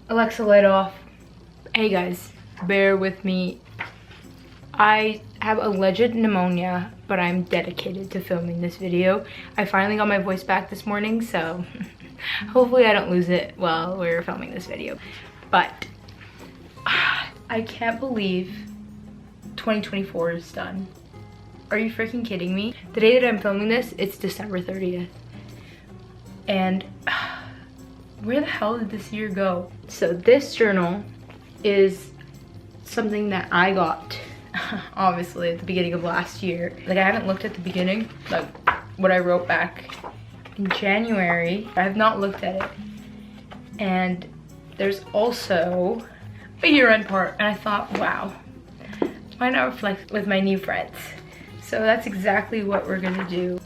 Alexa, light off. Hey guys, bear with me. I have alleged pneumonia, but I'm dedicated to filming this video. I finally got my voice back this morning, so hopefully I don't lose it while we're filming this video. But I can't believe 2024 is done. Are you freaking kidding me? The day that I'm filming this, it's December 30th. And where the hell did this year go? So this journal is something that I got obviously at the beginning of last year. Like, I haven't looked at the beginning, like what I wrote back in January. I have not looked at it. And there's also a year-end part, and I thought, wow, why not reflect with my new friends? So that's exactly what we're gonna do.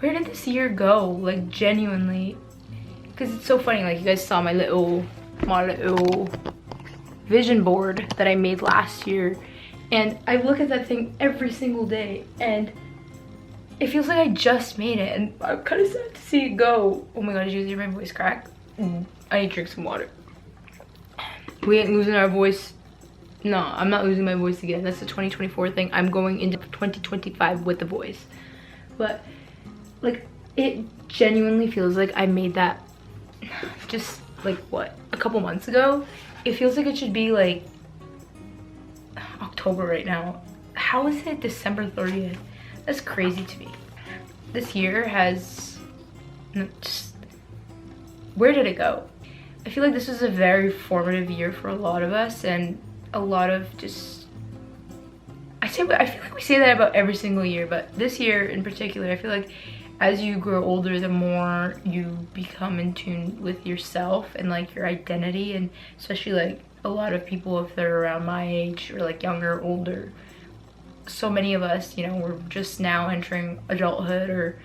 Where did this year go? Like, genuinely, because it's so funny. Like, you guys saw my little vision board that I made last year, and I look at that thing every single day, and it feels like I just made it, and I'm kind of sad to see it go. Oh my god, did you hear my voice crack? I need to drink some water. We ain't losing our voice. No, I'm not losing my voice again. That's the 2024 thing. I'm going into 2025 with the voice. But like, it genuinely feels like I made that just like, what, a couple months ago. It feels like it should be like October right now. How is it December 30th? That's crazy to me. This year has just, where did it go? I feel like this was a very formative year for a lot of us, and a lot of just, I feel like we say that about every single year, but this year in particular, I feel like as you grow older, the more you become in tune with yourself and like your identity, and especially like a lot of people, if they're around my age or like younger or older, so many of us, you know, we're just now entering adulthood, or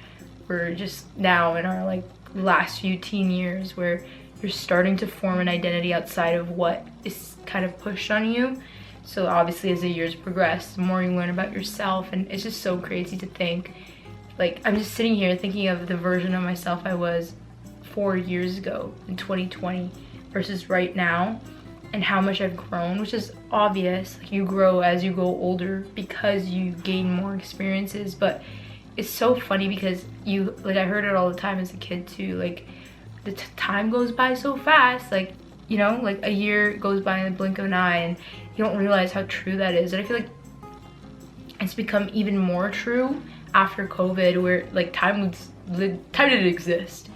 we're just now in our like last few teen years where you're starting to form an identity outside of what is kind of pushed on you. So obviously as the years progress, the more you learn about yourself, and it's just so crazy to think. Like, I'm just sitting here thinking of the version of myself I was 4 years ago in 2020 versus right now, and how much I've grown, which is obvious. Like, you grow as you go older because you gain more experiences, but it's so funny because you, like, I heard it all the time as a kid too, like, the time goes by so fast. Like, you know, like a year goes by in the blink of an eye, and you don't realize how true that is. And I feel like it's become even more true after COVID, where like time didn't exist.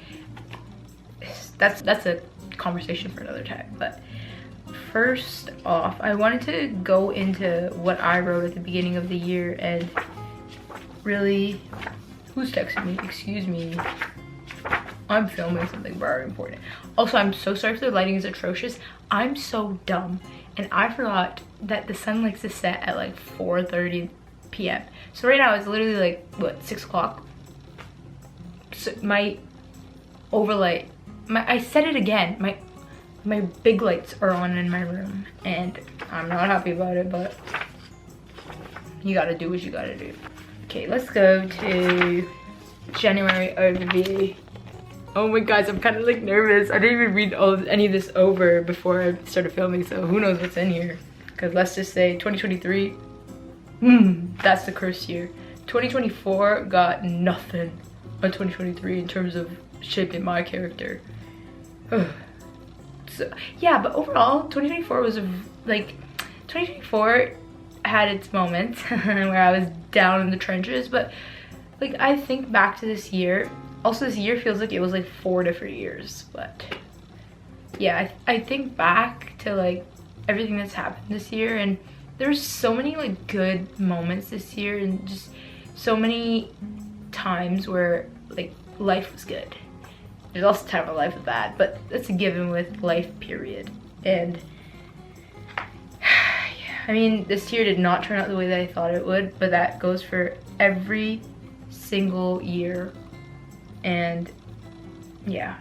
That's a conversation for another time. But first off, I wanted to go into what I wrote at the beginning of the year, and really, who's texting me? Excuse me. I'm filming something very important. Also, I'm so sorry if the lighting is atrocious. I'm so dumb, and I forgot that the sun likes to set at like 4:30 p.m. So right now it's literally like, what, 6 o'clock? So my overlight, I said it again, my big lights are on in my room, and I'm not happy about it, but you gotta do what you gotta do. Okay, let's go to January overview. Oh my gosh, I'm kind of like nervous. I didn't even read any of this over before I started filming, so who knows what's in here. Because let's just say 2023, that's the cursed year. 2024 got nothing on 2023 in terms of shaping my character. So yeah, but overall 2024 was like, 2024 had its moments where I was down in the trenches, but like, I think back to this year. Also, this year feels like it was like 4 different years, but yeah, I think back to like everything that's happened this year, and there's so many like good moments this year, and just so many times where like life was good. There's also time where life was bad, but that's a given with life, period. And yeah, I mean, this year did not turn out the way that I thought it would, but that goes for every single year. And yeah,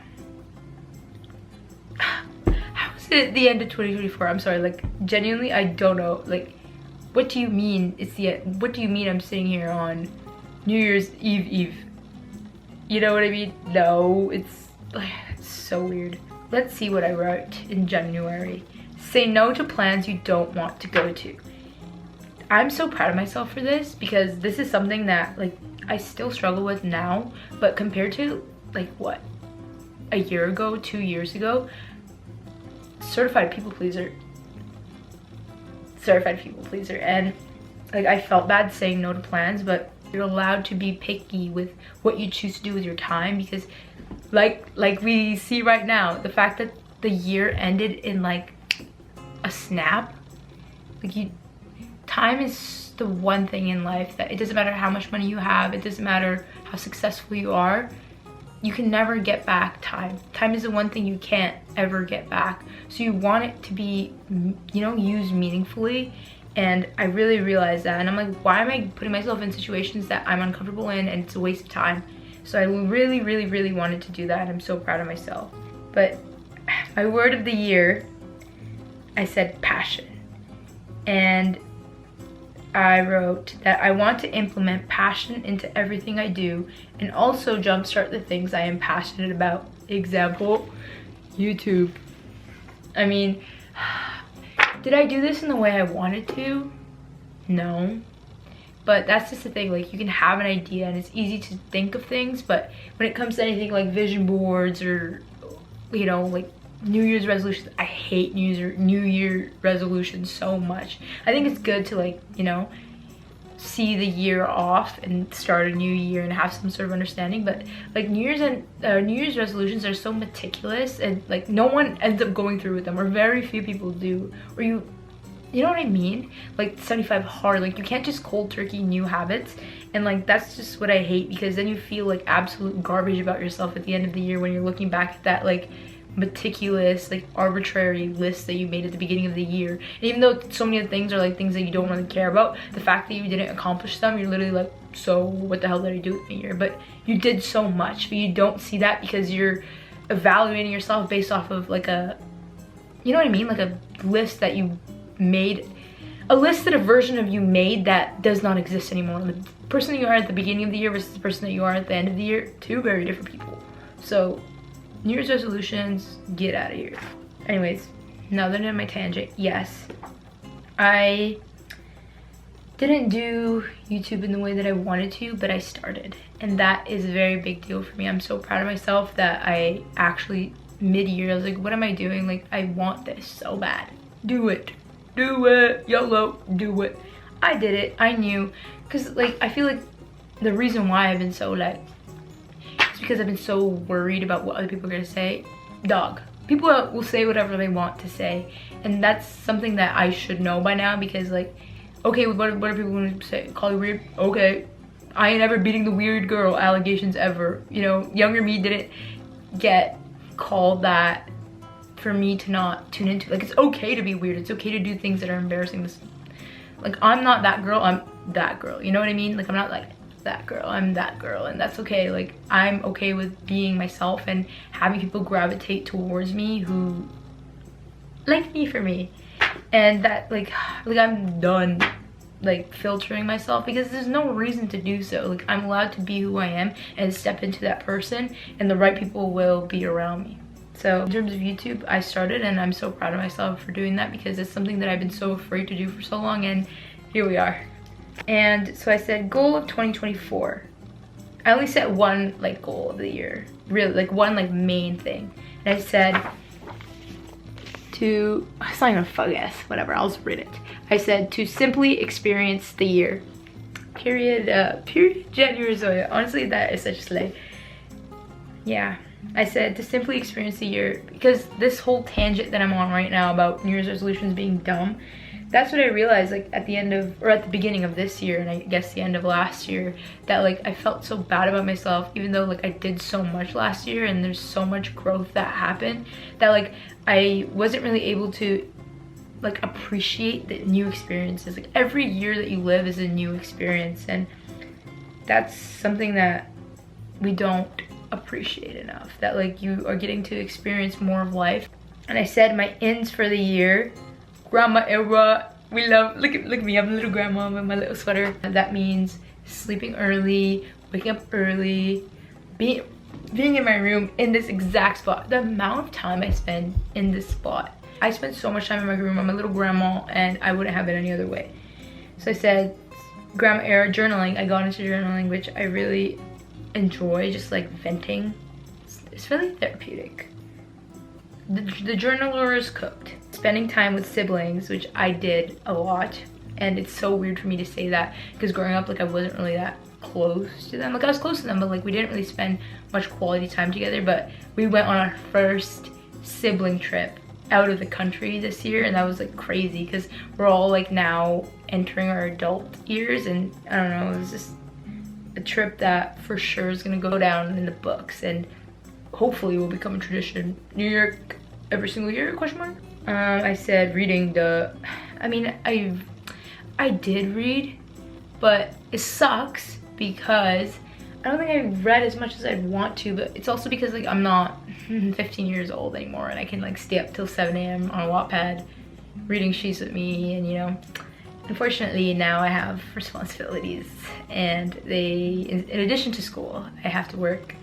how is it the end of 2024? I'm sorry, like, genuinely, I don't know. Like, what do you mean it's the end? What do you mean I'm sitting here on New Year's Eve? You know what I mean? No, it's so weird. let's see what I wrote in January. Say no to plans you don't want to go to. I'm so proud of myself for this because this is something that like I still struggle with now, but compared to like what, a year ago, 2 years ago, certified people pleaser, and like I felt bad saying no to plans, but you're allowed to be picky with what you choose to do with your time, because like we see right now, the fact that the year ended in like a snap, like time is the one thing in life that it doesn't matter how much money you have, it doesn't matter how successful you are, you can never get back time. Time is the one thing you can't ever get back. So you want it to be, you know, used meaningfully. And I really realized that. And I'm like, why am I putting myself in situations that I'm uncomfortable in and it's a waste of time? So I really wanted to do that. And I'm so proud of myself. But my word of the year, I said passion. And I wrote that I want to implement passion into everything I do and also jumpstart the things I am passionate about. Example, YouTube. I mean, did I do this in the way I wanted to? No. But that's just the thing, like you can have an idea and it's easy to think of things, but when it comes to anything like vision boards or, you know, like New Year's resolutions, I hate New Year resolutions so much. I think it's good to like, you know, see the year off and start a new year and have some sort of understanding, but like New Year's resolutions are so meticulous and like no one ends up going through with them, or very few people do, or you know what I mean? Like 75 hard, like you can't just cold turkey new habits, and like that's just what I hate, because then you feel like absolute garbage about yourself at the end of the year when you're looking back at that like meticulous, like arbitrary list that you made at the beginning of the year. And even though so many of the things are like things that you don't really care about, the fact that you didn't accomplish them, you're literally like, so what the hell did I do with the year? But you did so much, but you don't see that because you're evaluating yourself based off of like a, you know what I mean, like a list that you made, a list that a version of you made that does not exist anymore. The person you are at the beginning of the year versus the person that you are at the end of the year, two very different people. So New Year's resolutions, get out of here. Anyways, now that I'm on my tangent, yes, I didn't do YouTube in the way that I wanted to, but I started. And that is a very big deal for me. I'm so proud of myself that I actually, mid-year, I was like, what am I doing? Like, I want this so bad. Do it. Do it. YOLO. Do it. I did it. I knew. Because, like, I feel like the reason why I've been so, like, because I've been so worried about what other people are gonna say. Dog. People will say whatever they want to say, and that's something that I should know by now, because like, okay, what are people gonna say? Call you weird? Okay. I ain't ever beating the weird girl allegations ever. You know, younger me didn't get called that for me to not tune into. Like, it's okay to be weird. It's okay to do things that are embarrassing. Like, I'm not that girl, I'm that girl. You know what I mean? Like, I'm not like that girl, I'm that girl, and that's okay. Like, I'm okay with being myself and having people gravitate towards me who like me for me. And that like I'm done like filtering myself, because there's no reason to do so. Like, I'm allowed to be who I am and step into that person, and the right people will be around me. So in terms of YouTube, I started, and I'm so proud of myself for doing that, because it's something that I've been so afraid to do for so long, and here we are. And so I said goal of 2024. I only set one like goal of the year, really, like one like main thing. And I said to, it's not even a fuck ass, whatever, I'll just read it. I said to simply experience the year. Period January zoya. Honestly, that is such a slay. Yeah, I said to simply experience the year, because this whole tangent that I'm on right now about New Year's resolutions being dumb, that's what I realized like at the end of, or at the beginning of this year, and I guess the end of last year, that like I felt so bad about myself, even though like I did so much last year and there's so much growth that happened, that like I wasn't really able to like appreciate the new experiences. Like, every year that you live is a new experience, and that's something that we don't appreciate enough, that like you are getting to experience more of life. And I said my ends for the year, grandma era, we love, look at me, I'm a little grandma with my little sweater. And that means sleeping early, waking up early, being in my room in this exact spot. The amount of time I spend in this spot. I spend so much time in my room. I'm a little grandma and I wouldn't have it any other way. So I said, grandma era journaling. I got into journaling, which I really enjoy, just like venting. It's really therapeutic. The journaler is cooked. Spending time with siblings, which I did a lot. And it's so weird for me to say that because growing up, like I wasn't really that close to them. Like I was close to them, but like we didn't really spend much quality time together. But we went on our first sibling trip out of the country this year, and that was like crazy because we're all like now entering our adult years, and I don't know, it was just a trip that for sure is gonna go down in the books and hopefully will become a tradition. New York every single year, question mark? I said reading I mean, I did read, but it sucks because I don't think I read as much as I'd want to, but it's also because like I'm not 15 years old anymore and I can like stay up till 7 a.m. on a Wattpad reading sheets with me, and you know, unfortunately now I have responsibilities and in addition to school, I have to work,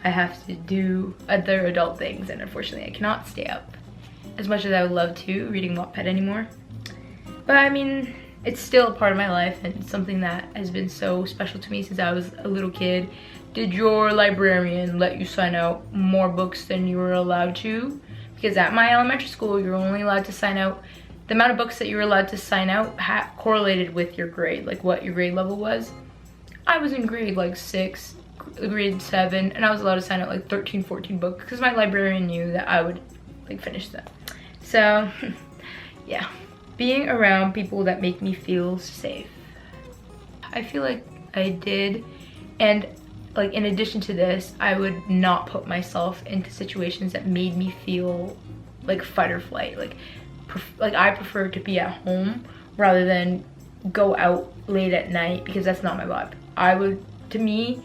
I have to do other adult things, and unfortunately I cannot stay up as much as I would love to reading Wattpad anymore. But I mean, it's still a part of my life and something that has been so special to me since I was a little kid. Did your librarian let you sign out more books than you were allowed to? Because at my elementary school, you were only allowed to sign out, the amount of books that you were allowed to sign out correlated with your grade, like what your grade level was. I was in grade like 6, grade 7, and I was allowed to sign out like 13, 14 books because my librarian knew that I would like finish them. So yeah. Being around people that make me feel safe. I feel like I did, and like in addition to this, I would not put myself into situations that made me feel like fight or flight. Like I prefer to be at home rather than go out late at night because that's not my vibe. To me,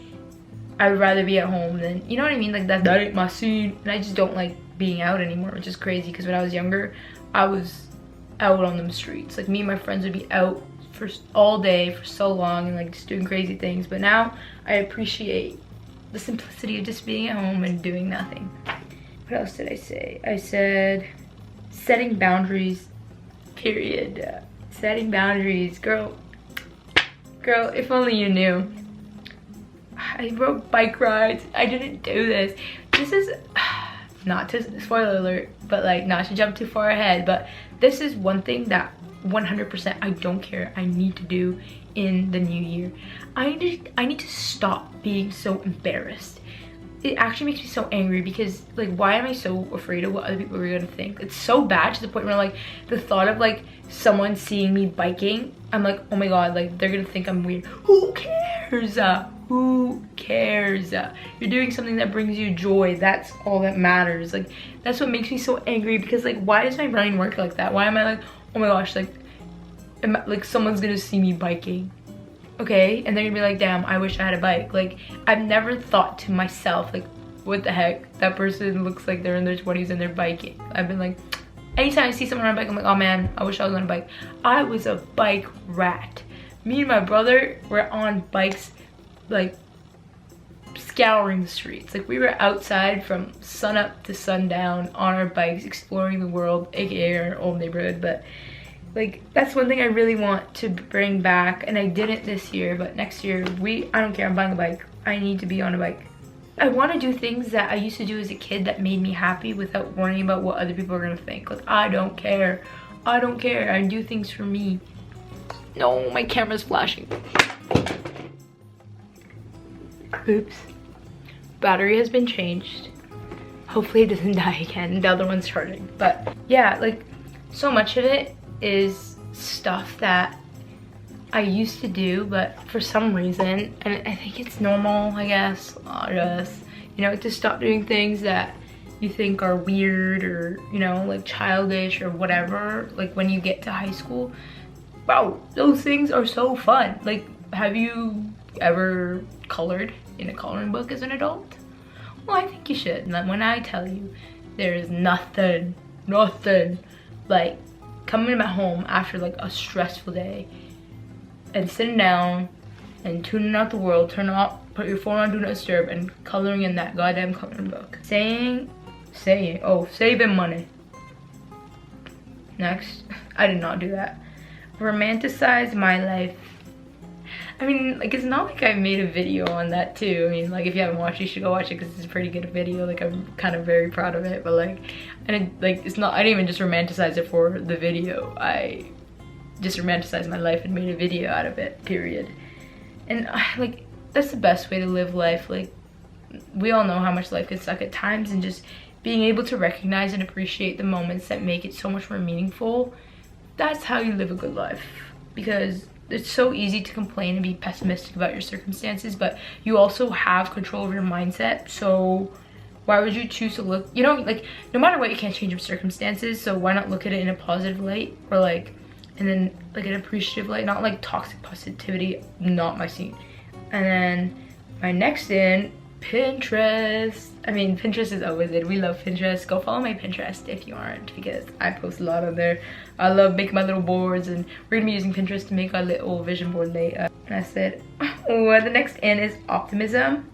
I would rather be at home than, you know what I mean? Like that ain't my scene. And I just don't like being out anymore, which is crazy because when I was younger, I was out on the streets. Like me and my friends would be out for all day for so long and like just doing crazy things. But now I appreciate the simplicity of just being at home and doing nothing. What else did I say? I said setting boundaries, period. Setting boundaries, girl, if only you knew. I wrote bike rides. I didn't do this. This is not to, spoiler alert, but like not to jump too far ahead, but this is one thing that 100% I don't care, I need to do in the new year. I need to stop being so embarrassed. It actually makes me so angry because like why am I so afraid of what other people are gonna think? It's so bad to the point where like the thought of like someone seeing me biking, I'm like, oh my god, like they're gonna think I'm weird. Who cares? Who cares? You're doing something that brings you joy. That's all that matters. Like that's what makes me so angry because like why does my brain work like that? Why am I like, oh my gosh, like someone's gonna see me biking, okay, and they're gonna be like, damn, I wish I had a bike. Like I've never thought to myself like, what the heck, that person looks like they're in their 20s and they're biking. I've been like, anytime I see someone on a bike, I'm like, oh man, I wish I was on a bike. I was a bike rat. Me and my brother were on bikes, like scouring the streets. Like we were outside from sun up to sundown on our bikes, exploring the world, aka our old neighborhood. But like that's one thing I really want to bring back, and I didn't this year, but next year I don't care, I'm buying a bike. I need to be on a bike. I want to do things that I used to do as a kid that made me happy without worrying about what other people are gonna think. Like I don't care, I do things for me. No, my camera's flashing. Oops. Battery has been changed. Hopefully it doesn't die again. The other one's charging. But yeah, like so much of it is stuff that I used to do, but for some reason, and I think it's normal, I guess, you know, to stop doing things that you think are weird or, you know, like childish or whatever, like when you get to high school. Wow, those things are so fun. Like, have you ever colored in a coloring book as an adult? Well, I think you should. And when I tell you, there is nothing like coming back home after like a stressful day and sitting down and tuning out the world, turning off put your phone on do not disturb, and coloring in that goddamn coloring book. Saving money. Next. I did not do that. Romanticize my life. I mean, like, it's not like I made a video on that too. I mean, like, if you haven't watched it, you should go watch it because it's a pretty good video. Like, I'm kind of very proud of it, but like, it's not, I didn't even just romanticize it for the video. I just romanticized my life and made a video out of it, period. And like, that's the best way to live life. Like, we all know how much life can suck at times, and just being able to recognize and appreciate the moments that make it so much more meaningful, that's how you live a good life. Because it's so easy to complain and be pessimistic about your circumstances, but you also have control over your mindset. So why would you choose to look, you know, like, no matter what, you can't change your circumstances, so why not look at it in a positive light, or like, and then like an appreciative light, not like toxic positivity, not my scene. And then my next in, Pinterest. I mean, Pinterest is always it. We love Pinterest. Go follow my Pinterest if you aren't, because I post a lot on there. I love making my little boards, and we're gonna be using Pinterest to make our little vision board later. And I said, oh, the next in is optimism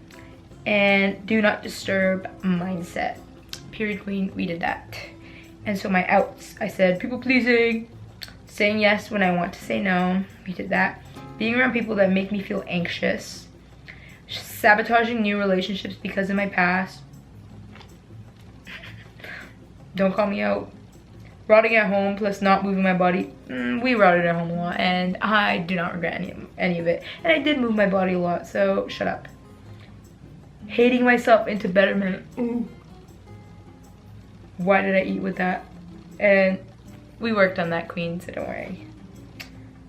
and do not disturb mindset. Period, queen. We did that. And so my outs, I said people pleasing, saying yes when I want to say no. We did that. Being around people that make me feel anxious. Sabotaging new relationships because of my past. Don't call me out. Rotting at home plus not moving my body. We rotted at home a lot, and I do not regret any of it. And I did move my body a lot, so shut up. Hating myself into betterment. Ooh. Why did I eat with that? And we worked on that, queen, so don't worry.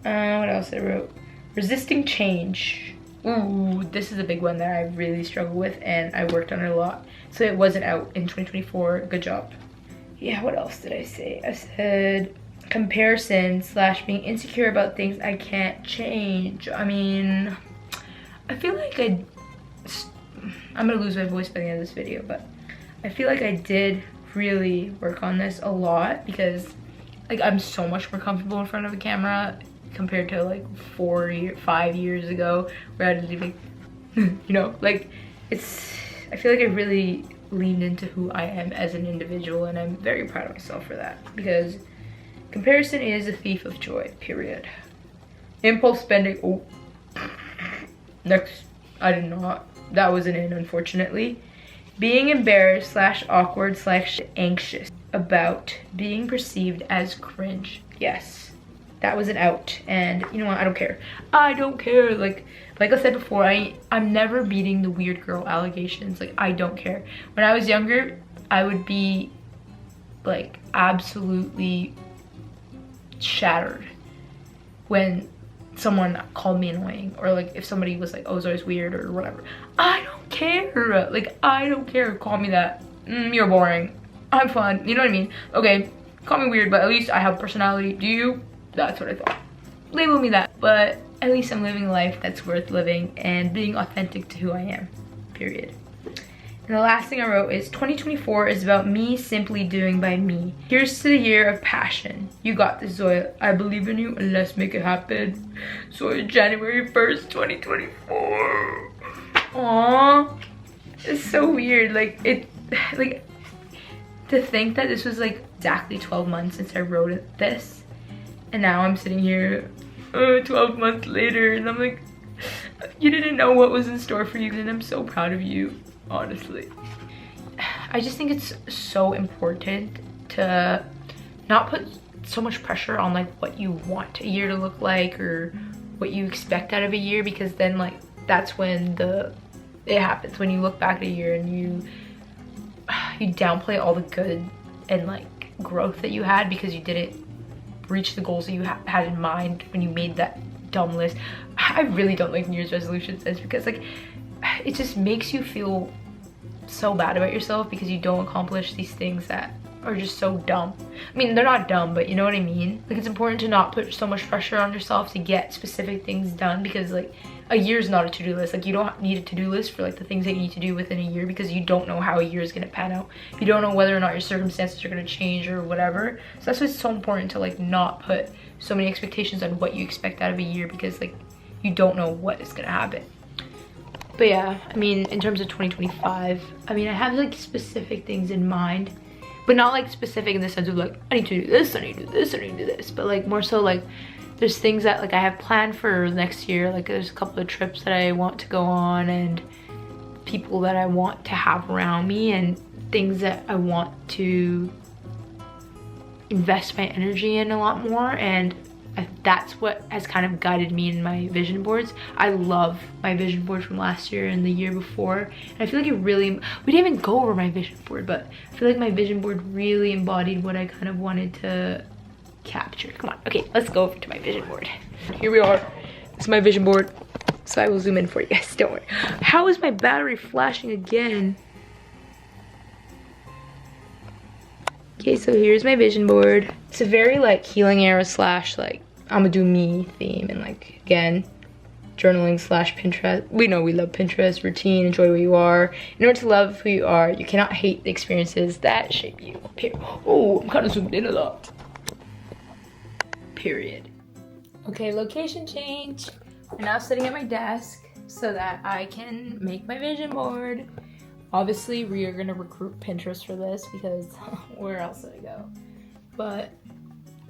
What else I wrote? Resisting change. Ooh, this is a big one that I really struggle with, and I worked on it a lot. So it wasn't out in 2024. Good job. Yeah, what else did I say? I said comparison / being insecure about things I can't change. I mean, I feel like I'm gonna lose my voice by the end of this video, but I feel like I did really work on this a lot, because like, I'm so much more comfortable in front of a camera compared to like 5 years ago, where I didn't even, you know, like, I feel like I really leaned into who I am as an individual, and I'm very proud of myself for that, because comparison is a thief of joy, period. Impulse spending. Oh, next. I did not. That wasn't in, unfortunately. Being embarrassed / awkward / anxious about being perceived as cringe. Yes, that was an out, and you know what, I don't care. I don't care. Like I said before, I'm never beating the weird girl allegations. Like, I don't care. When I was younger, I would be like absolutely shattered when someone called me annoying, or like if somebody was like, oh, Zoya's weird or whatever. I don't care. Like, I don't care. Call me that. You're boring. I'm fun. You know what I mean? Okay, call me weird, but at least I have personality. Do you? That's what I thought. Label me that. But at least I'm living a life that's worth living and being authentic to who I am, period. And the last thing I wrote is 2024 is about me simply doing by me. Here's to the year of passion. You got this, Zoya. I believe in you, and let's make it happen. Zoya, January 1st, 2024. Aww. It's so weird. Like, to think that this was like exactly 12 months since I wrote this, and now I'm sitting here 12 months later, and I'm like, you didn't know what was in store for you, and I'm so proud of you, honestly. I just think it's so important to not put so much pressure on like what you want a year to look like, or what you expect out of a year, because then like that's when it happens, when you look back at a year and you downplay all the good and like growth that you had because you didn't reach the goals that you had in mind when you made that dumb list. I really don't like New Year's resolutions, because like it just makes you feel so bad about yourself because you don't accomplish these things that are just so dumb. I mean, they're not dumb, but you know what I mean? Like, it's important to not put so much pressure on yourself to get specific things done, because like a year is not a to-do list. Like, you don't need a to-do list for like the things that you need to do within a year, because you don't know how a year is going to pan out. You don't know whether or not your circumstances are going to change or whatever. So that's why it's so important to like not put so many expectations on what you expect out of a year, because like you don't know what is going to happen. But yeah, I mean, in terms of 2025, I mean, I have like specific things in mind, but not like specific in the sense of like, I need to do this, I need to do this, I need to do this, but like more so like there's things that like I have planned for next year. Like there's a couple of trips that I want to go on and people that I want to have around me and things that I want to invest my energy in a lot more, and that's what has kind of guided me in my vision boards. I love my vision board from last year and the year before, and I feel like it really, we didn't even go over my vision board, but I feel like my vision board really embodied what I kind of wanted to capture. Come on, okay, let's go over to my vision board. Here we are. This is my vision board, so I will zoom in for you guys, don't worry. How is my battery flashing again? Okay, so here's my vision board. It's a very like healing era slash like I'ma do me theme, and like again, journaling slash Pinterest. We know we love Pinterest, routine, enjoy where you are. In order to love who you are, you cannot hate the experiences that shape you. Oh, I'm kind of zoomed in a lot. Period. Okay, location change. I'm now sitting at my desk so that I can make my vision board. Obviously, we are gonna recruit Pinterest for this because where else would I go? But,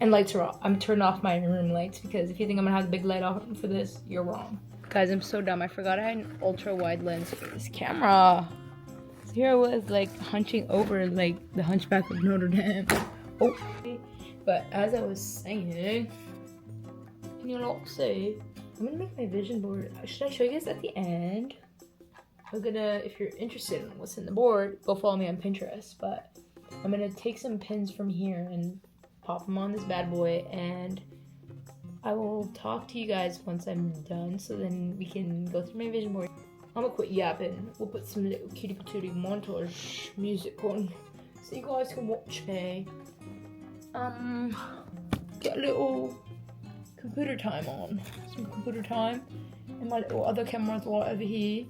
and lights are off. I'm turning off my room lights because if you think I'm gonna have the big light off for this, you're wrong. Guys, I'm so dumb. I forgot I had an ultra wide lens for this camera. So here I was like hunching over like the Hunchback of Notre Dame. Oh, but as I was saying, can you not see? I'm gonna make my vision board. Should I show you guys at the end? I'm gonna, if you're interested in what's in the board, go follow me on Pinterest. But I'm gonna take some pins from here and pop them on this bad boy, and I will talk to you guys once I'm done, so then we can go through my vision board. I'm gonna quit yapping. We'll put some little cutie patootie montage music on so you guys can watch me. Get a little computer time on. Some computer time. And my little other cameras are over here.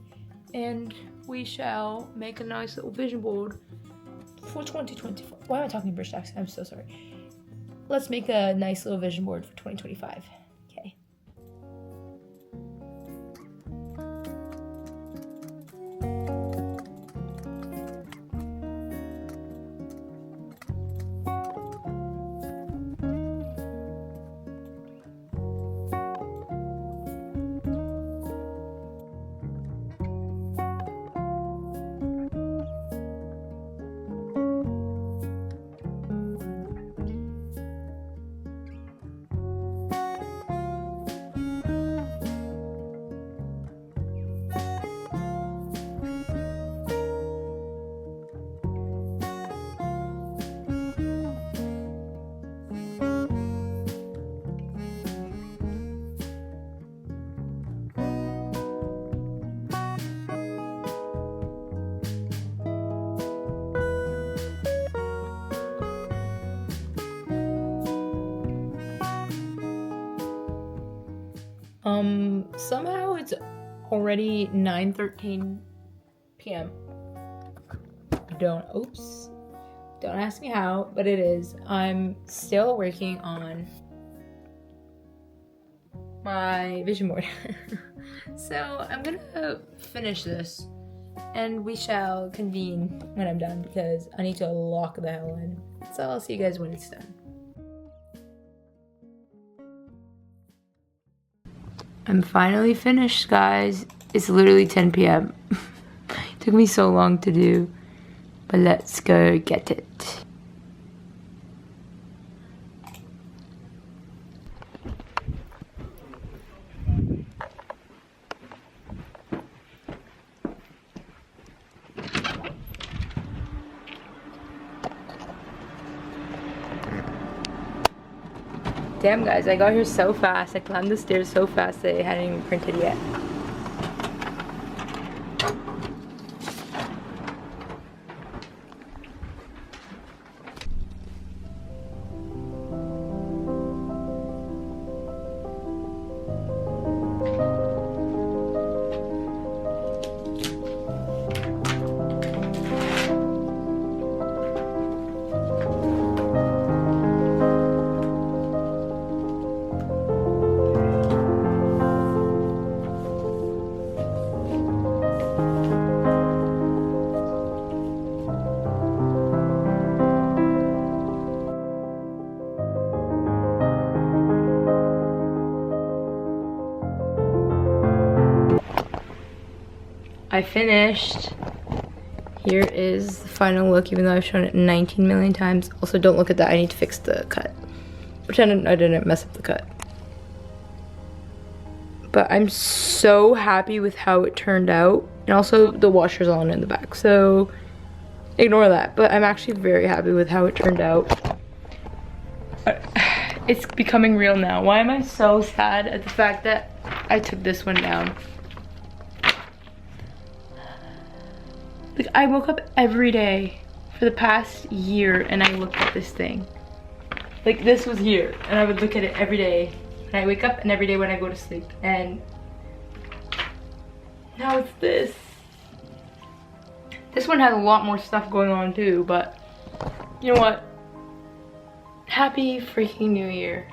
And we shall make a nice little vision board for 2025. Why am I talking British accent? I'm so sorry. Let's make a nice little vision board for 2025. Okay. Somehow it's already 9:13 p.m. Don't ask me how, but it is. I'm still working on my vision board. So I'm gonna finish this and we shall convene when I'm done because I need to lock the hell in. So I'll see you guys when it's done. I'm finally finished, guys. It's literally 10 p.m. It took me so long to do, but let's go get it. Damn guys, I got here so fast. I climbed the stairs so fast that it hadn't even printed yet. I finished. Here is the final look, even though I've shown it 19 million times. Also, don't look at that. I need to fix the cut. Pretend I didn't mess up the cut. But I'm so happy with how it turned out. And also, the washer's on in the back, so ignore that. But I'm actually very happy with how it turned out. It's becoming real now. Why am I so sad at the fact that I took this one down? Like, I woke up every day for the past year and I looked at this thing. Like, this was here and I would look at it every day when I wake up and every day when I go to sleep. And now it's this. This one has a lot more stuff going on too, but you know what? Happy freaking New Year.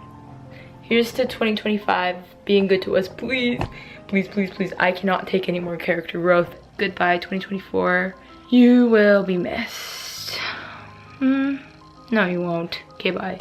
Here's to 2025 being good to us. Please, please, please, please. I cannot take any more character growth. Goodbye 2024. You will be missed. No, you won't. Okay, bye.